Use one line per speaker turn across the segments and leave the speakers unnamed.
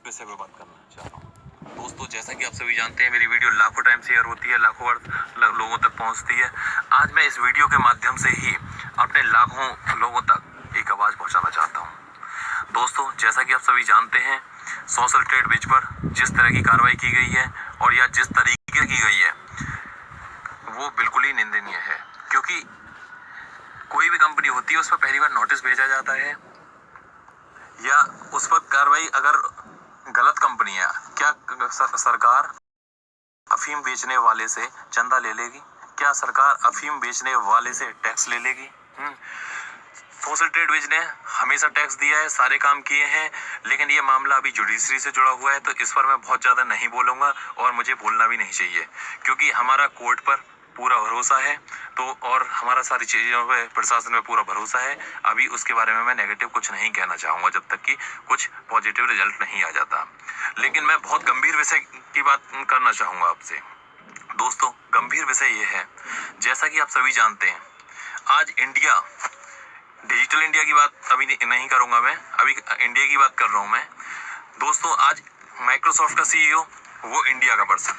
विषय पे बात करना चाह रहा हूँ। दोस्तों, जैसा कि आप सभी जानते हैं, मेरी वीडियो लाखों टाइम शेयर होती है, लाखों बार लोगों तक पहुंचती है। आज मैं इस वीडियो के माध्यम से ही अपने लाखों लोगों तक एक आवाज पहुंचाना चाहता हूँ। दोस्तों, जैसा कि आप सभी जानते हैं, सोशल ट्रेड बिच पर जिस तरह की कार्रवाई की गई है और या जिस तरीके की गई है, वो बिल्कुल ही निंदनीय है। क्योंकि कोई भी कंपनी होती है, उस पर पहली बार नोटिस भेजा जाता है या उस पर कार्रवाई अगर गलत कंपनी है, क्या सरकार अफीम बेचने वाले से चंदा ले लेगी? क्या सरकार अफीम बेचने वाले से टैक्स ले लेगी? सोशल ट्रेड विच ने हमेशा टैक्स दिया है, सारे काम किए हैं, लेकिन ये मामला अभी जुडिशरी से जुड़ा हुआ है, तो इस पर मैं बहुत ज्यादा नहीं बोलूंगा और मुझे बोलना भी नहीं चाहिए, क्योंकि हमारा कोर्ट पर पूरा भरोसा है तो और हमारा सारी चीजों पे प्रशासन में पूरा भरोसा है। अभी उसके बारे में मैं नेगेटिव कुछ नहीं कहना चाहूंगा जब तक कि कुछ पॉजिटिव रिजल्ट नहीं आ जाता। लेकिन मैं बहुत गंभीर विषय की बात करना चाहूंगा आपसे। दोस्तों, गंभीर विषय ये है, जैसा कि आप सभी जानते हैं, आज इंडिया, डिजिटल इंडिया की बात अभी नहीं करूंगा मैं, अभी इंडिया की बात कर रहा हूं मैं। दोस्तों, आज माइक्रोसॉफ्ट का सीईओ वो इंडिया का पर्सन,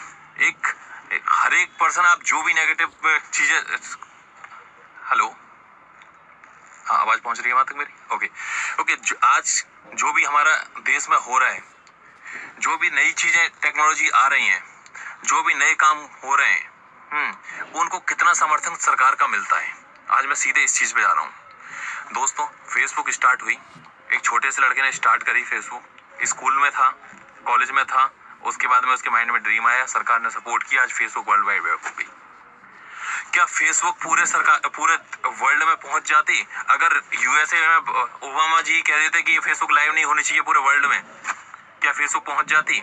हर एक पर्सन, आप जो भी नेगेटिव चीजें, हेलो, हाँ, आवाज पहुंच रही है वहां तक मेरी? ओके, आज जो भी हमारा देश में हो रहा है, जो भी नई चीजें टेक्नोलॉजी आ रही हैं, जो भी नए काम हो रहे हैं, उनको कितना समर्थन सरकार का मिलता है। आज मैं सीधे इस चीज पे जा रहा हूँ। दोस्तों, फेसबुक स्टार्ट हुई, एक छोटे से लड़के ने स्टार्ट करी फेसबुक, स्कूल में था, कॉलेज में था, उसके बाद में उसके माइंड में ड्रीम आया, सरकार ने सपोर्ट किया, आज फेसबुक वर्ल्ड वाइड वेब हो गई। क्या फेसबुक पूरे वर्ल्ड में पहुंच जाती अगर यूएसए में ओबामा जी कह देते कि ये फेसबुक लाइव नहीं होनी चाहिए पूरे वर्ल्ड में? क्या फेसबुक पहुंच जाती?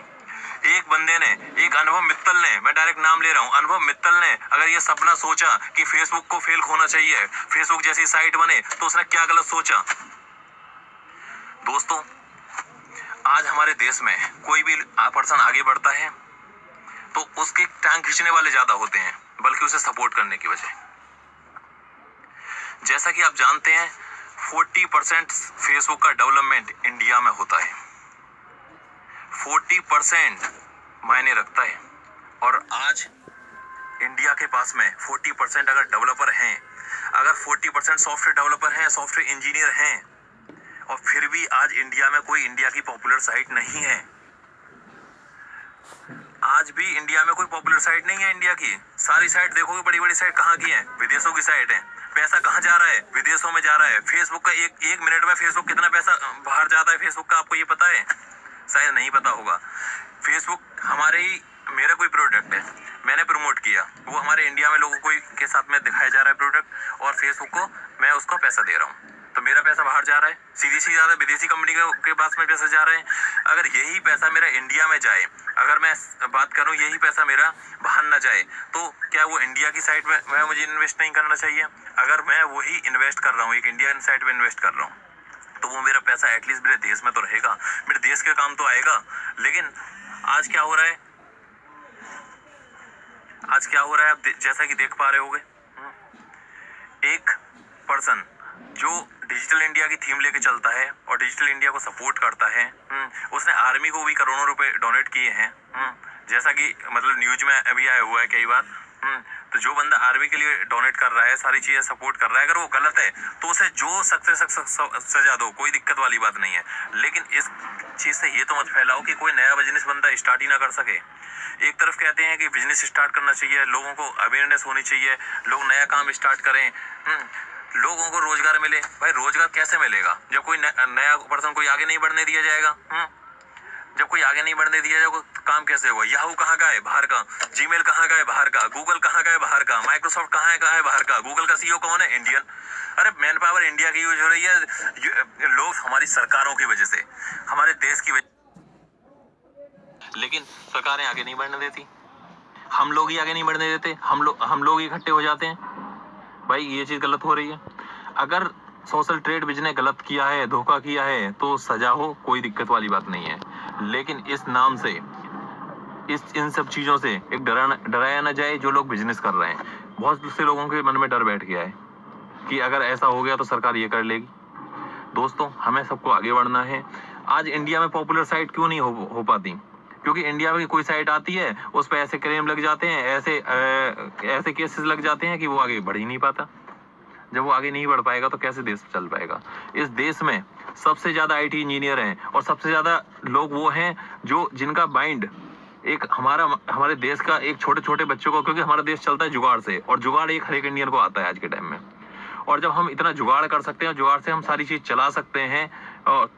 एक बंदे ने, एक अनुभव मित्तल ने, मैं डायरेक्ट नाम ले रहा हूं, अनुभव मित्तल ने अगर ये सपना सोचा कि फेसबुक को फेल होना चाहिए, फेसबुक जैसी साइट बने, तो उसने क्या गलत सोचा? दोस्तों, आज हमारे देश में कोई भी पर्सन आगे बढ़ता है तो उसके टांग खींचने वाले ज्यादा होते हैं, बल्कि उसे सपोर्ट करने की वजह। जैसा कि आप जानते हैं, 40% फेसबुक का डेवलपमेंट इंडिया में होता है। 40% मायने रखता है। और आज इंडिया के पास में 40% अगर डेवलपर हैं, अगर 40% सॉफ्टवेयर डेवलपर हैं, सॉफ्टवेयर इंजीनियर हैं, और फिर भी आज इंडिया में कोई इंडिया की पॉपुलर साइट नहीं है। आज भी इंडिया में कोई पॉपुलर साइट नहीं है। इंडिया की सारी साइट देखोगे, बड़ी बड़ी साइट कहाँ की है? विदेशों की साइट है। पैसा कहाँ जा रहा है? विदेशों में जा रहा है। फेसबुक का एक मिनट में फेसबुक कितना पैसा बाहर जाता है फेसबुक का, आपको ये पता है? शायद नहीं पता होगा। फेसबुक मेरा कोई प्रोडक्ट है, मैंने प्रमोट किया, वो हमारे इंडिया में लोगों को के साथ में दिखाया जा रहा है प्रोडक्ट, और फेसबुक को मैं उसको पैसा दे रहा हूँ, तो मेरा पैसा बाहर जा रहा है, सीधी सी ज्यादा विदेशी कंपनी के पास में पैसा जा रहा है। अगर यही पैसा मेरा इंडिया में जाए, अगर मैं बात करूं यही पैसा मेरा बाहर ना जाए, तो क्या वो इंडिया की साइट में मुझे इन्वेस्ट नहीं करना चाहिए? अगर मैं वही इन्वेस्ट कर रहा हूँ, एक इंडियन साइट में इन्वेस्ट कर रहा हूँ, तो वो मेरा पैसा एटलीस्ट मेरे देश में तो रहेगा, मेरे देश के काम तो आएगा। लेकिन आज क्या हो रहा है, आप जैसा कि देख पा रहे होगे, एक पर्सन जो डिजिटल इंडिया की थीम लेके चलता है और डिजिटल इंडिया को सपोर्ट करता है, उसने आर्मी को भी करोड़ों रुपए डोनेट किए हैं, जैसा कि मतलब न्यूज में अभी आया हुआ है कई बार। तो जो बंदा आर्मी के लिए डोनेट कर रहा है, सारी चीजें सपोर्ट कर रहा है, अगर वो गलत है तो उसे जो सजा दो, कोई दिक्कत वाली बात नहीं है। लेकिन इस चीज से ये तो मत फैलाओ कि कोई नया बिजनेस बंदा स्टार्ट ही ना कर सके। एक तरफ कहते हैं कि बिजनेस स्टार्ट करना चाहिए, लोगों को अवेयरनेस होनी चाहिए, लोग नया काम स्टार्ट करें, लोगों को रोजगार मिले। भाई, रोजगार कैसे मिलेगा जब कोई नया पर्सन कोई आगे नहीं बढ़ने दिया जाएगा? जब कोई आगे नहीं बढ़ने दिया जाएगा तो काम कैसे होगा? याहू कहाँ का है? बाहर का। जीमेल कहाँ का है? बाहर का। गूगल कहाँ का है? बाहर का। माइक्रोसॉफ्ट कहाँ है? बाहर का। गूगल का सीईओ कौन है? इंडियन। अरे, मैन पावर इंडिया की यूज हो रही है, लोग हमारी सरकारों की वजह से, हमारे देश की वजह, लेकिन सरकारें आगे नहीं बढ़ने देती, हम लोग ही आगे नहीं बढ़ने देते, हम लोग इकट्ठे हो जाते हैं। भाई, ये चीज गलत हो रही है। अगर सोशल ट्रेड बिज ने गलत किया है, धोखा किया है, तो सजा हो, कोई दिक्कत वाली बात नहीं है। लेकिन इस नाम से, इन सब चीजों से एक डराया ना जाए जो लोग बिजनेस कर रहे हैं। बहुत से लोगों के मन में डर बैठ गया है कि अगर ऐसा हो गया तो सरकार ये कर लेगी। दोस्तों, हमें सबको आगे बढ़ना है। आज इंडिया में पॉपुलर साइट क्यों नहीं हो पाती? क्योंकि इंडिया में कोई साइट आती है, उस पर ऐसे क्लेम लग जाते हैं, ऐसे केसेस लग जाते हैं कि वो आगे बढ़ ही नहीं पाता। जब वो आगे नहीं बढ़ पाएगा तो कैसे देश चल पाएगा? इस देश में सबसे ज्यादा आईटी इंजीनियर हैं और सबसे ज्यादा लोग वो हैं जो जिनका माइंड एक हमारे देश का एक छोटे छोटे बच्चों को, क्योंकि हमारा देश चलता है जुगाड़ से, और जुगाड़ एक हर एक इंडियन को आता है आज के टाइम में। और जब हम इतना जुगाड़ कर सकते हैं और जुगाड़ से हम सारी चीज चला सकते हैं,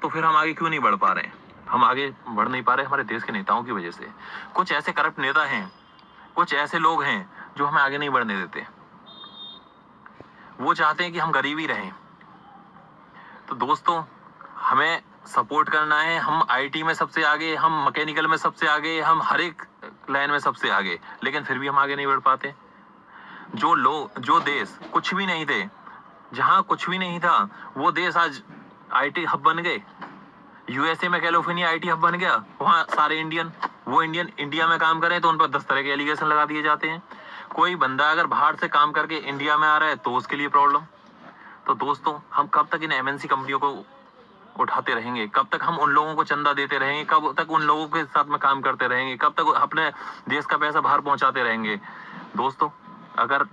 तो फिर हम आगे क्यों नहीं बढ़ पा रहे हैं? हम आगे बढ़ नहीं पा रहे हमारे देश के नेताओं की वजह से। कुछ ऐसे करप्ट नेता हैं, कुछ ऐसे लोग हैं जो हमें आगे नहीं बढ़ने देते। वो चाहते हैं कि हम गरीब ही रहें। तो दोस्तों, हमें सपोर्ट करना है। हम आईटी में सबसे आगे, हम मैकेनिकल में सबसे आगे, हम हर एक लाइन में सबसे आगे, लेकिन फिर भी हम आगे नहीं बढ़ पाते। जो देश कुछ भी नहीं थे, जहां कुछ भी नहीं था, वो देश आज आईटी हब बन गए। यूएसए में कैलिफोर्निया आईटी हब बन गया। वहां सारे इंडियन इंडिया में काम करें तो उन पर 10 तरह के एलिगेशन लगा दिए जाते हैं। कोई बंदा अगर बाहर से काम करके इंडिया में आ रहा है तो उसके लिए प्रॉब्लम। तो दोस्तों, हम कब तक इन एमएनसी कंपनियों को उठाते रहेंगे? कब तक हम उन लोगों को चंदा देते रहेंगे? कब तक उन लोगों के साथ में काम करते रहेंगे? कब तक अपने देश का पैसा बाहर पहुंचाते रहेंगे? दोस्तों, अगर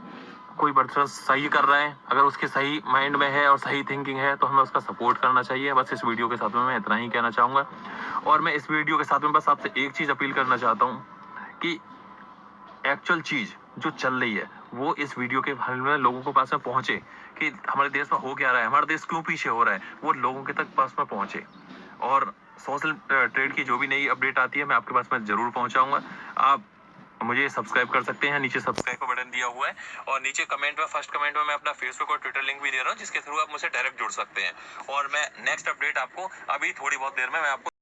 कोई पर्सन सही कर रहा है, अगर उसके सही माइंड में है और सही थिंकिंग है, तो हमें उसका सपोर्ट करना चाहिए। बस इस वीडियो के साथ में मैं इतना ही कहना चाहूंगा। और मैं इस वीडियो के साथ में बस आपसे एक चीज अपील करना चाहता हूँ कि एक्चुअल चीज जो चल रही है वो इस वीडियो के बारे में लोगों के पास में पहुंचे, कि हमारे देश में हो क्या रहा है, हमारा देश क्यों पीछे हो रहा है, वो लोगों के तक पास में पहुंचे। और सोशल ट्रेड की जो भी नई अपडेट आती है मैं आपके पास में जरूर पहुंचाऊंगा। आप मुझे सब्सक्राइब कर सकते हैं, नीचे सब्सक्राइब का बटन दिया हुआ है, और नीचे कमेंट में, फर्स्ट कमेंट में मैं अपना फेसबुक और ट्विटर लिंक भी दे रहा हूँ, जिसके थ्रू आप मुझसे डायरेक्ट जुड़ सकते हैं। और मैं नेक्स्ट अपडेट आपको अभी थोड़ी बहुत देर में मैं आपको